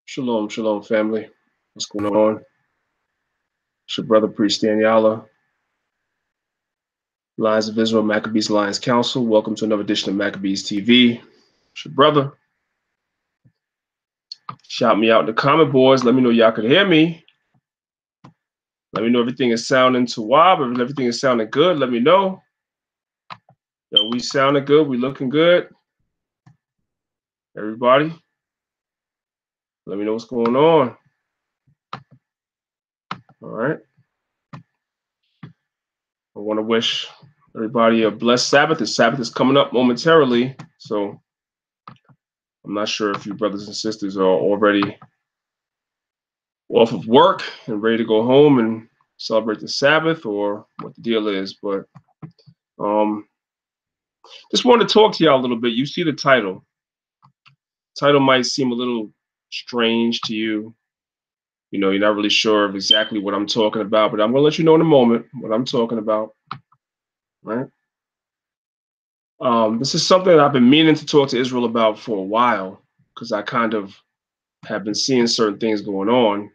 Shalom, shalom, family. What's going on? It's your brother, Priest Danyaahla, Lions of Israel, Maccabees Lions Council. Welcome to another edition of Maccabeestv. It's your brother. Shout me out in the comment boards. Let me know y'all can hear me. Let me know everything is sounding to Wab. If everything is sounding good, let me know. Yo, we sounding good. We looking good. Everybody, let me know what's going on. All right. I want to wish everybody a blessed Sabbath. The Sabbath is coming up momentarily, so I'm not sure if you brothers and sisters are already off of work and ready to go home and celebrate the Sabbath or what the deal is, but just wanted to talk to y'all a little bit. You see the title. Title might seem a little strange to you. You know, you're not really sure of exactly what I'm talking about, but I'm going to let you know in a moment what I'm talking about, right? This is something that I've been meaning to talk to Israel about for a while because I kind of have been seeing certain things going on.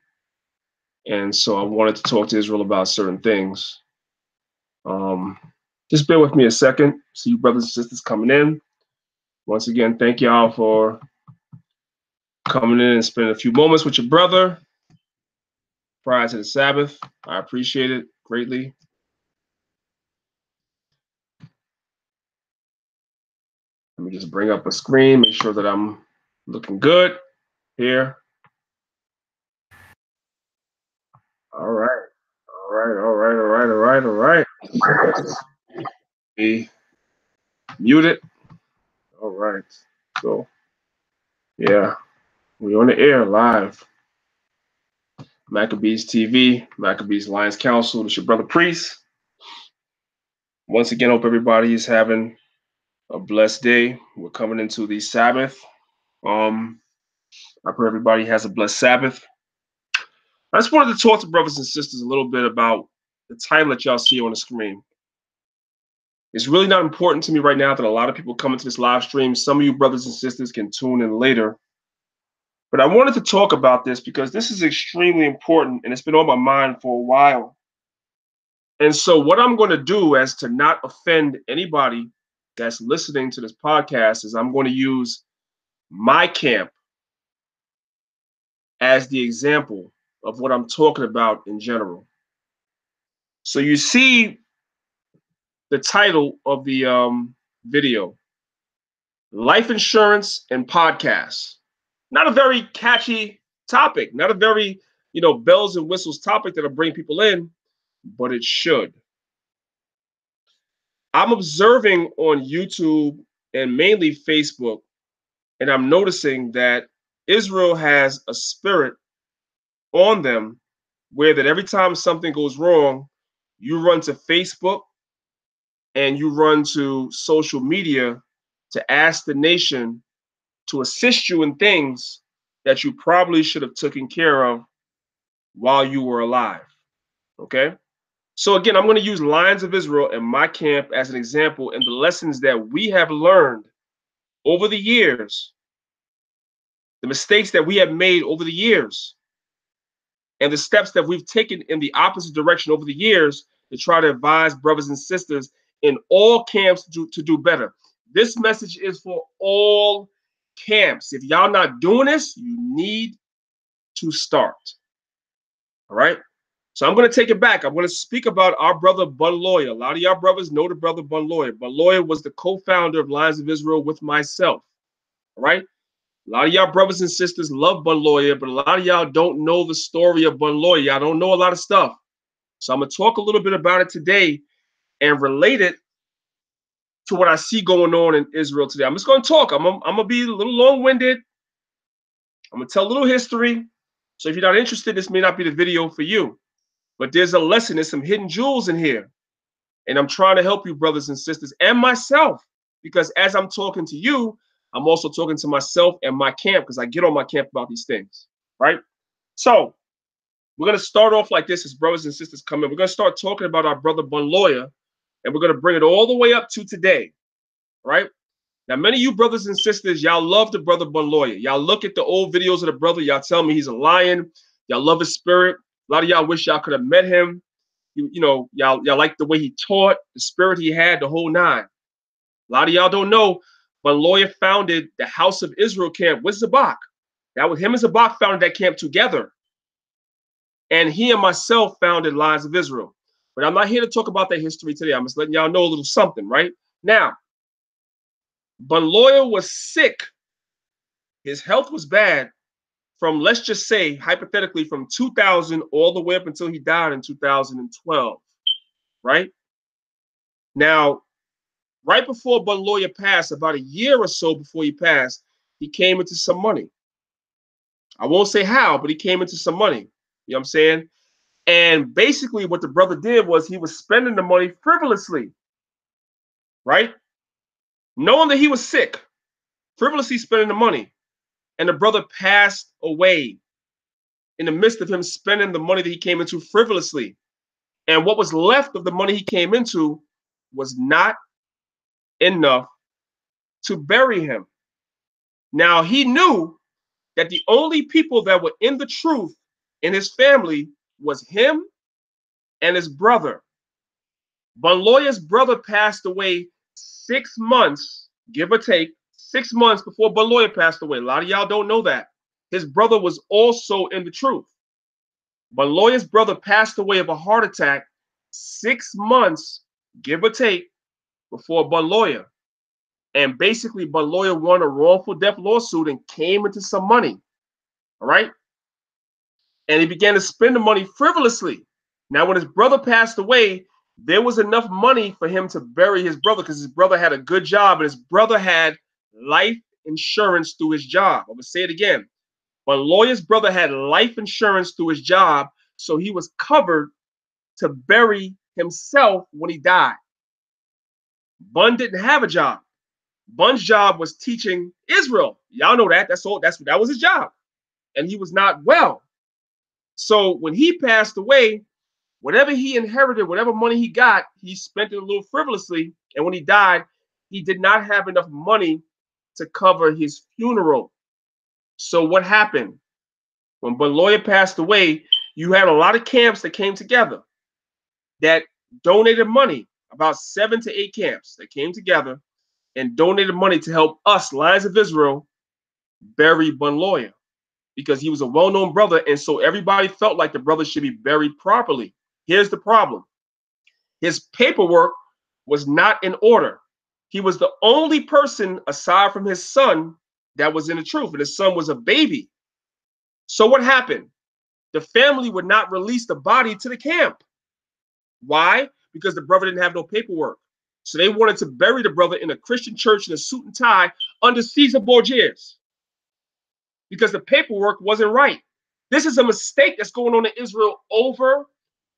And so I wanted to talk to Israel about certain things. Just bear with me a second. See you brothers and sisters coming in. Once again, thank y'all for coming in and spending a few moments with your brother prior to the Sabbath. I appreciate it greatly. Let me just bring up a screen, make sure that I'm looking good here. All right. All right. Be muted. All right. So, yeah, we're on the air live. Maccabeestv, Maccabees Lions Council. It's your brother Priest. Once again, hope everybody is having a blessed day. We're coming into the Sabbath. I pray everybody has a blessed Sabbath. I just wanted to talk to brothers and sisters a little bit about the title that y'all see on the screen. It's really not important to me right now that a lot of people come into this live stream. Some of you brothers and sisters can tune in later. But I wanted to talk about this because this is extremely important and it's been on my mind for a while. And so what I'm going to do, as to not offend anybody that's listening to this podcast, is I'm going to use my camp as the example of what I'm talking about in general. So you see the title of the video, Life Insurance and Podcasts. Not a very catchy topic, not a very, bells and whistles topic that'll bring people in, but it should. I'm observing on YouTube and mainly Facebook, and I'm noticing that Israel has a spirit on them where that every time something goes wrong, you run to Facebook and you run to social media to ask the nation to assist you in things that you probably should have taken care of while you were alive. Okay? So again, I'm going to use Lions of Israel and my camp as an example and the lessons that we have learned over the years, the mistakes that we have made over the years, and the steps that we've taken in the opposite direction over the years to try to advise brothers and sisters in all camps to do better. This message is for all camps. If y'all not doing this, you need to start. All right? So I'm going to take it back. I'm going to speak about our brother Bun Lawyer. A lot of y'all brothers know the brother Bun Lawyer. Bun Lawyer was the co-founder of Lions of Israel with myself. All right? A lot of y'all brothers and sisters love Bun Lawyer, but a lot of y'all don't know the story of Bun Lawyer. Y'all don't know a lot of stuff. So I'm going to talk a little bit about it today and relate it to what I see going on in Israel today. I'm just going to talk. I'm going to be a little long-winded. I'm going to tell a little history. So if you're not interested, this may not be the video for you. But there's a lesson. There's some hidden jewels in here. And I'm trying to help you, brothers and sisters, and myself. Because as I'm talking to you, I'm also talking to myself and my camp, because I get on my camp about these things, right? So we're going to start off like this as brothers and sisters come in. We're going to start talking about our brother Bun Lawyer, And we're going to bring it all the way up to today, right? Now, many of you brothers and sisters, y'all love the brother Bunloya. Y'all look at the old videos of the brother. Y'all tell me he's a lion. Y'all love his spirit. A lot of y'all wish y'all could have met him. You know, y'all like the way he taught, the spirit he had, the whole nine. A lot of y'all don't know, Bunloya founded the House of Israel camp with Zabak. That was him and Zabak founded that camp together. And he and myself founded Lions of Israel. But I'm not here to talk about that history today. I'm just letting y'all know a little something, right? Now, Bunloya was sick. His health was bad from, let's just say, hypothetically, from 2000 all the way up until he died in 2012, right? Now, right before Bunloya passed, about a year or so before he passed, he came into some money. I won't say how, but he came into some money. You know what I'm saying? And basically what the brother did was he was spending the money frivolously, right? Knowing that he was sick, frivolously spending the money. And the brother passed away in the midst of him spending the money that he came into frivolously. And what was left of the money he came into was not enough to bury him. Now, he knew that the only people that were in the truth in his family was him and his brother. Bunloya's brother passed away 6 months, give or take, 6 months before Bunloya passed away. A lot of y'all don't know that. His brother was also in the truth. Bunloya's brother passed away of a heart attack 6 months, give or take, before Bunloya. And basically, Bunloya won a wrongful death lawsuit and came into some money. All right? And he began to spend the money frivolously. Now, when his brother passed away, there was enough money for him to bury his brother because his brother had a good job and his brother had life insurance through his job. I'm going to say it again. Bunloya's brother had life insurance through his job, so he was covered to bury himself when he died. Bun didn't have a job. Bun's job was teaching Israel. Y'all know that. That was his job. And he was not well. So when he passed away, whatever he inherited, whatever money he got, he spent it a little frivolously. And when he died, he did not have enough money to cover his funeral. So what happened? When Bunloya passed away, you had a lot of camps that came together that donated money, about 7 to 8 camps that came together and donated money to help us, Lions of Israel, bury Bunloya because he was a well-known brother. And so everybody felt like the brother should be buried properly. Here's the problem. His paperwork was not in order. He was the only person aside from his son that was in the truth. And his son was a baby. So what happened? The family would not release the body to the camp. Why? Because the brother didn't have no paperwork. So they wanted to bury the brother in a Christian church in a suit and tie under Caesar Borgias because the paperwork wasn't right. This is a mistake that's going on in Israel over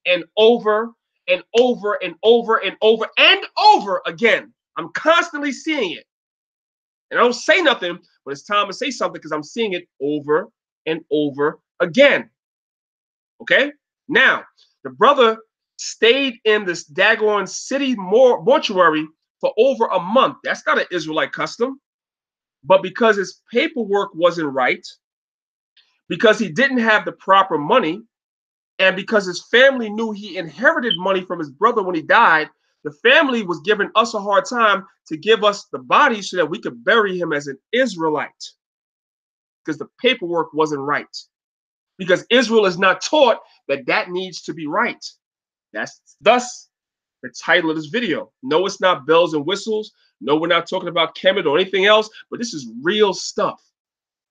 and over and over and over and over and over again. I'm constantly seeing it. And I don't say nothing, but it's time to say something because I'm seeing it over and over again. Okay? Now, the brother stayed in this daggone city mortuary for over a month. That's not an Israelite custom. But because his paperwork wasn't right, because he didn't have the proper money, and because his family knew he inherited money from his brother when he died, the family was giving us a hard time to give us the body so that we could bury him as an Israelite because the paperwork wasn't right. Because Israel is not taught that that needs to be right. That's thus the title of this video. No, it's not bells and whistles. No, we're not talking about Kemet or anything else, but this is real stuff.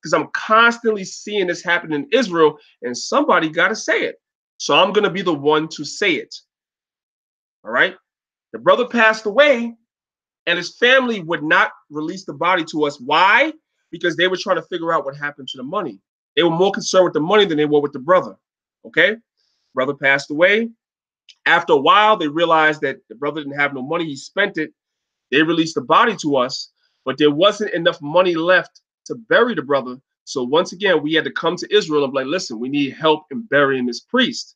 Because I'm constantly seeing this happen in Israel, and somebody got to say it. So I'm going to be the one to say it. All right? The brother passed away, and his family would not release the body to us. Why? Because they were trying to figure out what happened to the money. They were more concerned with the money than they were with the brother. Okay? Brother passed away. After a while, they realized that the brother didn't have no money. He spent it. They released the body to us, but there wasn't enough money left to bury the brother. So once again, we had to come to Israel and be like, listen, we need help in burying this priest.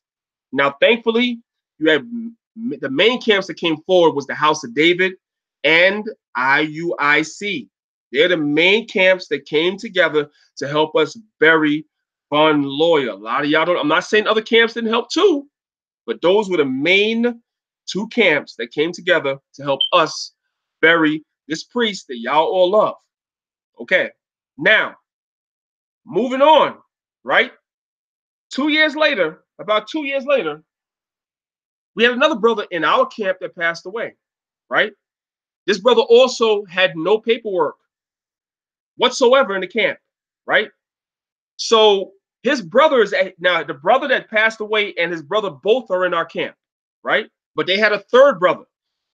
Now, thankfully, you have The main camps that came forward was the House of David and IUIC. They're the main camps that came together to help us bury Von Lawyer. A lot of y'all don't, I'm not saying other camps didn't help too, but those were the main two camps that came together to help us bury this priest that y'all all love. Okay, now, moving on, right? 2 years later, about 2 years later, we had another brother in our camp that passed away, right? This brother also had no paperwork whatsoever in the camp, right? So his brother is now the brother that passed away and his brother both are in our camp, right? But they had a third brother.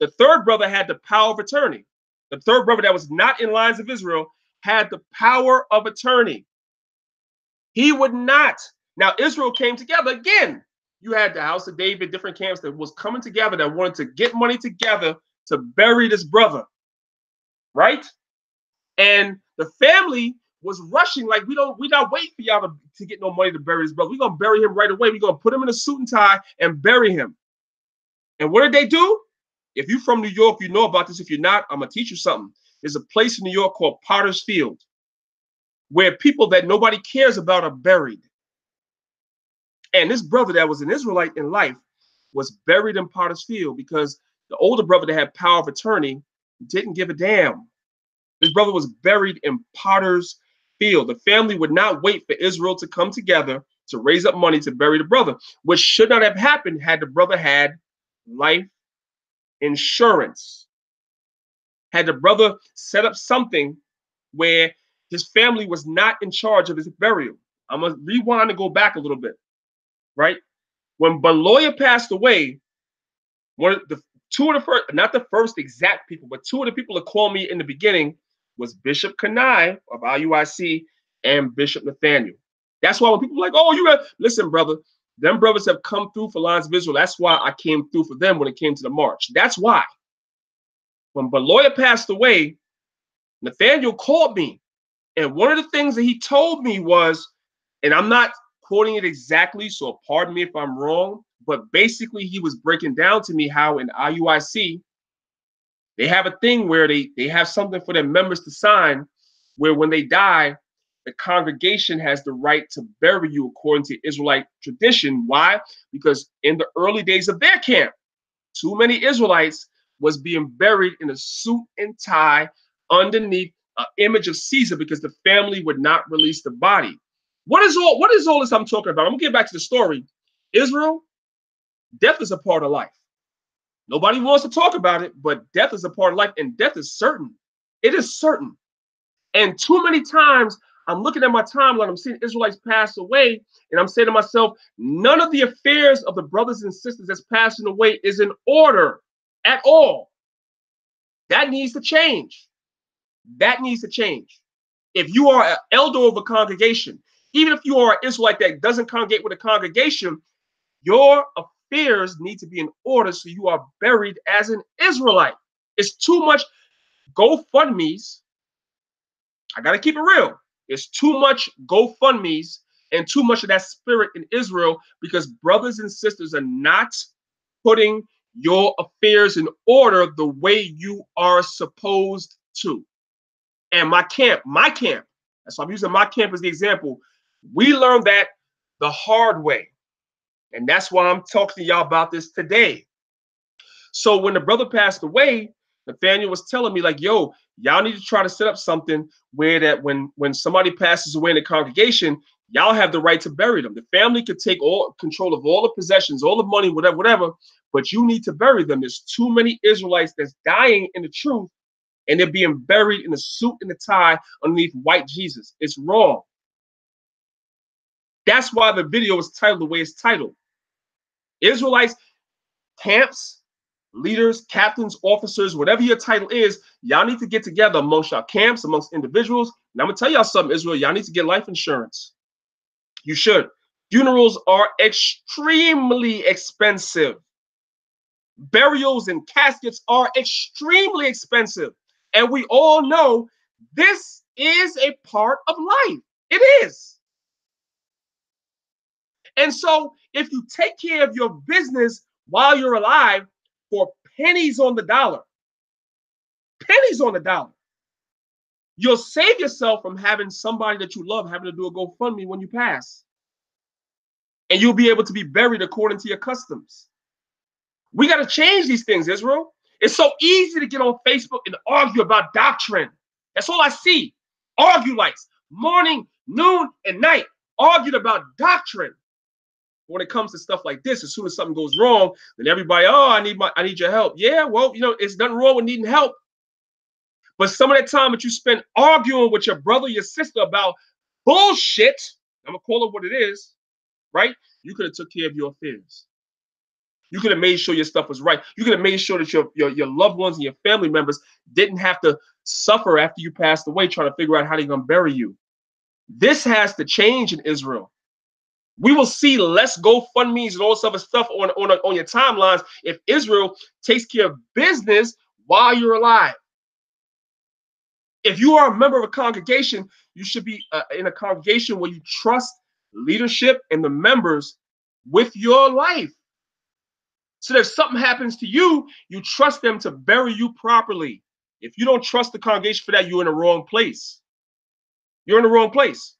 The third brother had the power of attorney. The third brother that was not in lines of Israel had the power of attorney. He would not. Now Israel came together again. You had the House of David, different camps that was coming together that wanted to get money together to bury this brother, right? And the family was rushing, like, we're not waiting for y'all to get no money to bury this brother. We're gonna bury him right away. We're gonna put him in a suit and tie and bury him. And what did they do? If you're from New York, you know about this. If you're not, I'm gonna teach you something. There's a place in New York called Potter's Field where people that nobody cares about are buried. And this brother that was an Israelite in life was buried in Potter's Field because the older brother that had power of attorney didn't give a damn. His brother was buried in Potter's Field. The family would not wait for Israel to come together to raise up money to bury the brother, which should not have happened had the brother had life insurance. Had the brother set up something where his family was not in charge of his burial. I'm going to rewind and go back a little bit, right? When Beloya passed away, one of the two of the first, not the first exact people, but two of the people that called me in the beginning was Bishop Kanai of IUIC and Bishop Nathaniel. That's why when people are like, oh, you got, listen, brother, them brothers have come through for Lines of Israel. That's why I came through for them when it came to the march. That's why. When Beloya passed away, Nathaniel called me. And one of the things that he told me was, and I'm not quoting it exactly, so pardon me if I'm wrong, but basically he was breaking down to me how in IUIC, they have a thing where they have something for their members to sign where when they die, the congregation has the right to bury you according to Israelite tradition. Why? Because in the early days of their camp, too many Israelites was being buried in a suit and tie underneath an image of Caesar because the family would not release the body. What is all this I'm talking about? I'm gonna get back to the story. Israel, death is a part of life. Nobody wants to talk about it, but death is a part of life, and death is certain. It is certain. And too many times I'm looking at my timeline, I'm seeing Israelites pass away, and I'm saying to myself, none of the affairs of the brothers and sisters that's passing away is in order at all. That needs to change. That needs to change. If you are an elder of a congregation, even if you are an Israelite that doesn't congregate with a congregation, your affairs need to be in order so you are buried as an Israelite. It's too much GoFundMe's. I got to keep it real. It's too much GoFundMe's and too much of that spirit in Israel because brothers and sisters are not putting your affairs in order the way you are supposed to. And my camp, that's why I'm using my camp as the example. We learned that the hard way. And that's why I'm talking to y'all about this today. So when the brother passed away, Nathaniel was telling me, like, yo, y'all need to try to set up something where that when somebody passes away in the congregation, y'all have the right to bury them. The family could take all control of all the possessions, all the money, whatever, but you need to bury them. There's too many Israelites that's dying in the truth, and they're being buried in a suit and a tie underneath white Jesus. It's wrong. That's why the video is titled the way it's titled. Israelites, camps, leaders, captains, officers, whatever your title is, y'all need to get together amongst your camps, amongst individuals. And I'm gonna tell y'all something, Israel, y'all need to get life insurance. You should. Funerals are extremely expensive. Burials and caskets are extremely expensive. And we all know this is a part of life. It is. And so if you take care of your business while you're alive for pennies on the dollar. Pennies on the dollar. You'll save yourself from having somebody that you love having to do a GoFundMe when you pass. And you'll be able to be buried according to your customs. We got to change these things, Israel. It's so easy to get on Facebook and argue about doctrine. That's all I see. Argue lights, morning, noon, and night, argued about doctrine. When it comes to stuff like this, as soon as something goes wrong, then everybody, oh, I need your help. Yeah, well, it's nothing wrong with needing help. But some of that time that you spend arguing with your brother, your sister about bullshit, I'm gonna call it what it is, right? You could have took care of your affairs. You could have made sure your stuff was right. You could have made sure that your loved ones and your family members didn't have to suffer after you passed away trying to figure out how they're gonna bury you. This has to change in Israel. We will see less GoFundMes and all this other stuff on your timelines if Israel takes care of business while you're alive. If you are a member of a congregation, you should be in a congregation where you trust leadership and the members with your life. So that if something happens to you, you trust them to bury you properly. If you don't trust the congregation for that, you're in the wrong place. You're in the wrong place.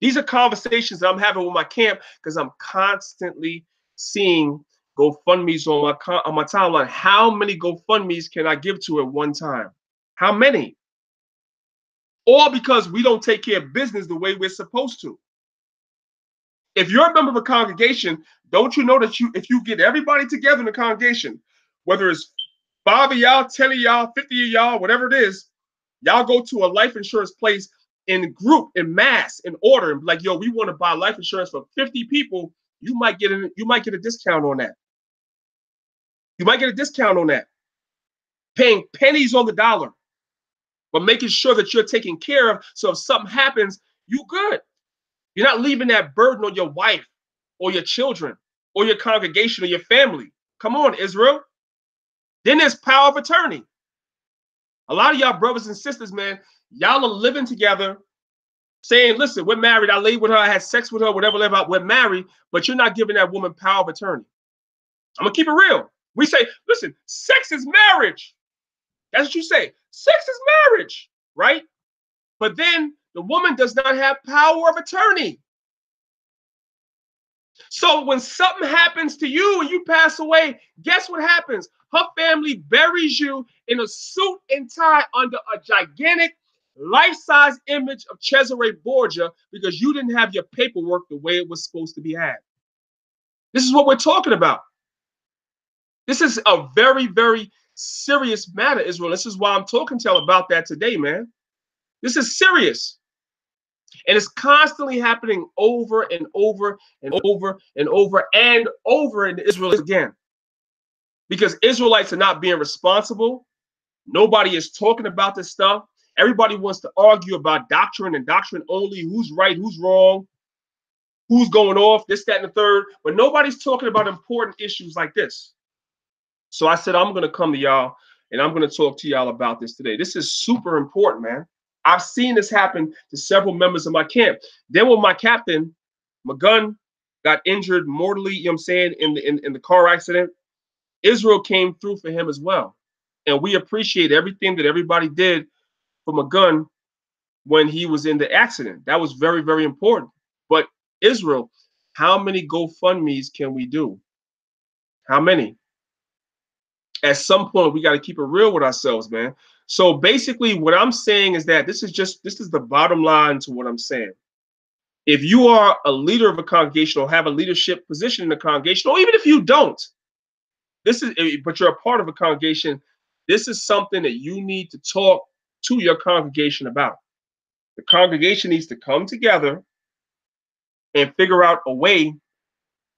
These are conversations that I'm having with my camp because I'm constantly seeing GoFundMes on my timeline. How many GoFundMes can I give to at one time? How many? All because we don't take care of business the way we're supposed to. If you're a member of a congregation, don't you know that if you get everybody together in the congregation, whether it's 5 of y'all, 10 of y'all, 50 of y'all, whatever it is, y'all go to a life insurance place in group, in mass, in order, and be like, yo, we want to buy life insurance for 50 people, you might get a discount on that. You might get a discount on that. Paying pennies on the dollar, but making sure that you're taken care of, so if something happens, you good. You're not leaving that burden on your wife or your children or your congregation or your family. Come on, Israel. Then there's power of attorney. A lot of y'all brothers and sisters, man, y'all are living together saying, listen, we're married. I laid with her. I had sex with her, whatever. We're married, but you're not giving that woman power of attorney. I'm going to keep it real. We say, listen, sex is marriage. That's what you say. Sex is marriage, right? But then the woman does not have power of attorney. So when something happens to you and you pass away, guess what happens? Her family buries you in a suit and tie under a gigantic life-size image of Cesare Borgia because you didn't have your paperwork the way it was supposed to be had. This is what we're talking about. This is a very, very serious matter, Israel. This is why I'm talking to y'all about that today, man. This is serious. And it's constantly happening over and over and over and over and over in Israel again. Because Israelites are not being responsible. Nobody is talking about this stuff. Everybody wants to argue about doctrine and doctrine only. Who's right, who's wrong, who's going off, this, that, and the third. But nobody's talking about important issues like this. So I said, I'm going to come to y'all and I'm going to talk to y'all about this today. This is super important, man. I've seen this happen to several members of my camp. Then when my captain, my gun, got injured mortally, you know what I'm saying, in the car accident, Israel came through for him as well. And we appreciate everything that everybody did for my gun when he was in the accident. That was very, very important. But Israel, how many GoFundMes can we do? How many? At some point, we got to keep it real with ourselves, man. So basically, what I'm saying is that this is the bottom line to what I'm saying. If you are a leader of a congregation or have a leadership position in the congregation, or even if you don't, but you're a part of a congregation, this is something that you need to talk to your congregation about. The congregation needs to come together and figure out a way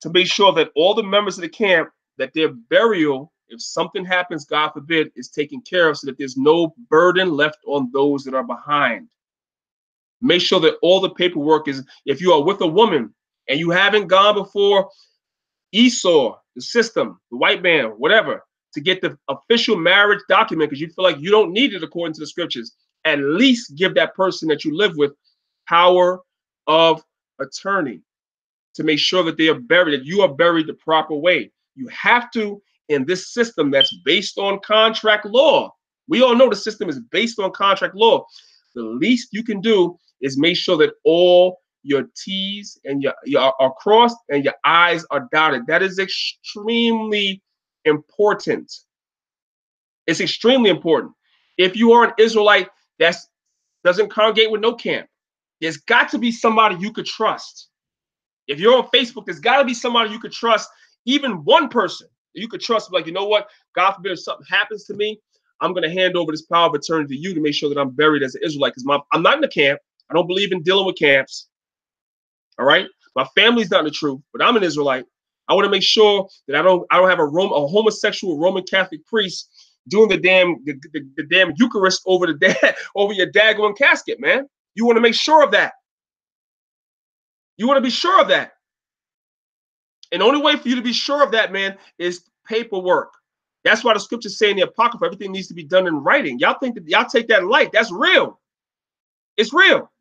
to make sure that all the members of the camp, that their burial, if something happens, God forbid, is taken care of so that there's no burden left on those that are behind. Make sure that all the paperwork is, if you are with a woman and you haven't gone before Esau, the system, the white man, whatever, to get the official marriage document because you feel like you don't need it according to the scriptures, at least give that person that you live with power of attorney to make sure that they are buried, that you are buried the proper way. You have to, in this system that's based on contract law. We all know the system is based on contract law. The least you can do is make sure that all your T's and your are crossed and your I's are dotted. That is extremely important. It's extremely important. If you are an Israelite that doesn't congregate with no camp, there's got to be somebody you could trust. If you're on Facebook, there's got to be somebody you could trust, even one person you could trust. Like, you know what? God forbid if something happens to me, I'm going to hand over this power of attorney to you to make sure that I'm buried as an Israelite. Because I'm not in the camp. I don't believe in dealing with camps. All right? My family's not in the truth, but I'm an Israelite. I want to make sure that I don't have a homosexual Roman Catholic priest doing the damn Eucharist over over your daggone casket, man. You want to make sure of that. You want to be sure of that. And the only way for you to be sure of that, man, is paperwork. That's why the scriptures say in the Apocrypha, everything needs to be done in writing. Y'all think that y'all take that light. That's real. It's real.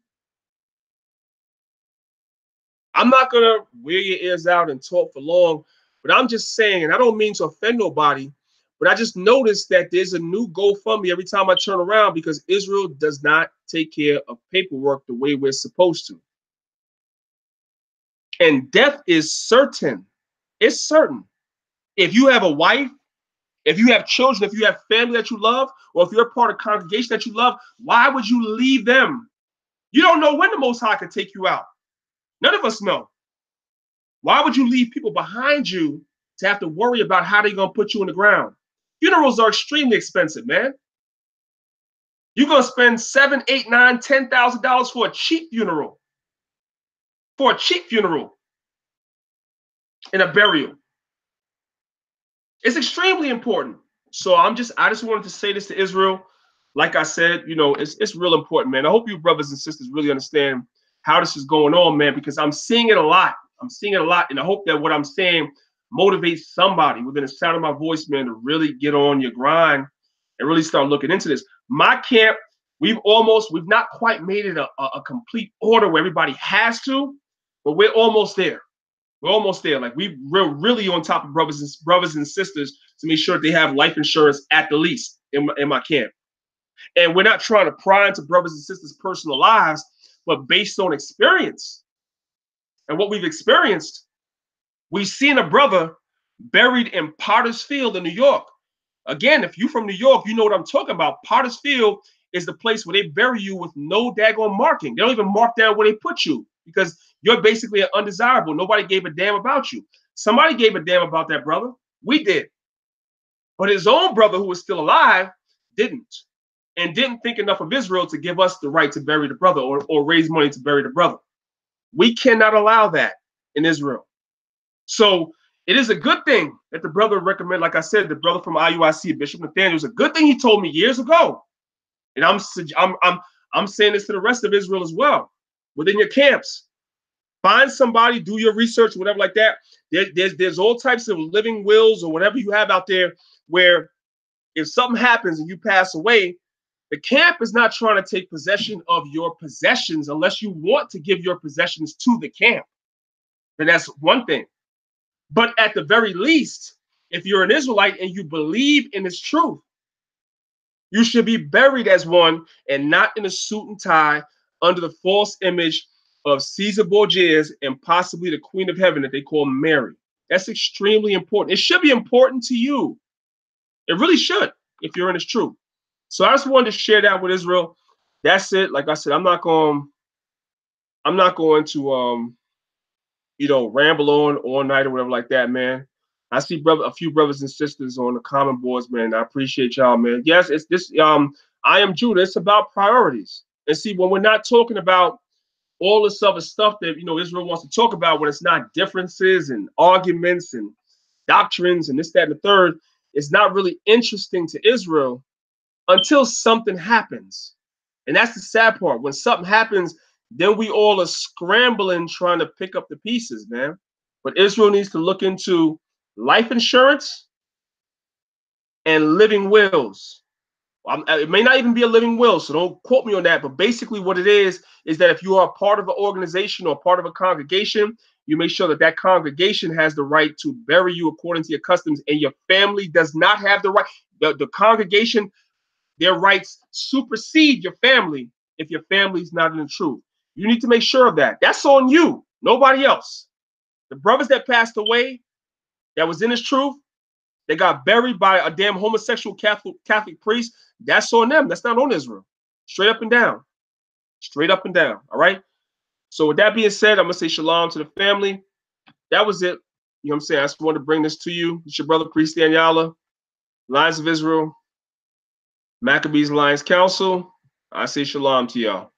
I'm not going to wear your ears out and talk for long, but I'm just saying, and I don't mean to offend nobody, but I just noticed that there's a new GoFundMe every time I turn around because Israel does not take care of paperwork the way we're supposed to. And death is certain. It's certain. If you have a wife, if you have children, if you have family that you love, or if you're a part of a congregation that you love, why would you leave them? You don't know when the Most High could take you out. None of us know. Why would you leave people behind you to have to worry about how they're going to put you in the ground? Funerals are extremely expensive, man. You're going to spend $7,000, $8,000, $9,000, $10,000 for a cheap funeral. For a cheap funeral and a burial. It's extremely important. So I just wanted to say this to Israel. Like I said, you know, it's real important, man. I hope you brothers and sisters really understand how this is going on, man, because I'm seeing it a lot. I'm seeing it a lot. And I hope that what I'm saying motivates somebody within the sound of my voice, man, to really get on your grind and really start looking into this. My camp, we've not quite made it a complete order where everybody has to, but we're almost there. We're almost there. Like we're really on top of brothers and sisters to make sure that they have life insurance at the least in my camp. And we're not trying to pry into brothers and sisters' personal lives, but based on experience and what we've experienced, we've seen a brother buried in Potter's Field in New York. Again, if you're from New York, you know what I'm talking about. Potter's Field is the place where they bury you with no daggone marking. They don't even mark down where they put you because you're basically undesirable. Nobody gave a damn about you. Somebody gave a damn about that brother. We did. But his own brother, who was still alive, didn't. And didn't think enough of Israel to give us the right to bury the brother or raise money to bury the brother. We cannot allow that in Israel. So it is a good thing that the brother recommended, like I said, the brother from IUIC, Bishop Nathaniel, was a good thing he told me years ago. And I'm saying this to the rest of Israel as well. Within your camps, find somebody, do your research, whatever like that. There's all types of living wills or whatever you have out there where if something happens and you pass away, the camp is not trying to take possession of your possessions unless you want to give your possessions to the camp. Then that's one thing. But at the very least, if you're an Israelite and you believe in this truth, you should be buried as one and not in a suit and tie under the false image of Caesar Borgias and possibly the Queen of Heaven that they call Mary. That's extremely important. It should be important to you. It really should if you're in this truth. So I just wanted to share that with Israel. That's it. Like I said, I'm not going to ramble on all night or whatever like that, man. I see a few brothers and sisters on the common boards, man. I appreciate y'all, man. Yes, it's this I am Judah. It's about priorities. And see, when we're not talking about all this other stuff that Israel wants to talk about, when it's not differences and arguments and doctrines and this, that, and the third, it's not really interesting to Israel until something happens. And that's the sad part. When something happens, then we all are scrambling trying to pick up the pieces, man. But Israel needs to look into life insurance and living wills. It may not even be a living will, so don't quote me on that. But basically what it is that if you are a part of an organization or part of a congregation, you make sure that that congregation has the right to bury you according to your customs, and your family does not have the right. The congregation, their rights supersede your family if your family's not in the truth. You need to make sure of that. That's on you, nobody else. The brothers that passed away, that was in his truth, they got buried by a damn homosexual Catholic priest. That's on them. That's not on Israel. Straight up and down. Straight up and down. All right. So with that being said, I'm gonna say shalom to the family. That was it. You know what I'm saying? I just wanted to bring this to you. It's your brother Priest Danyaahla, Lions of Israel, Maccabees Lions Council. I say shalom to y'all.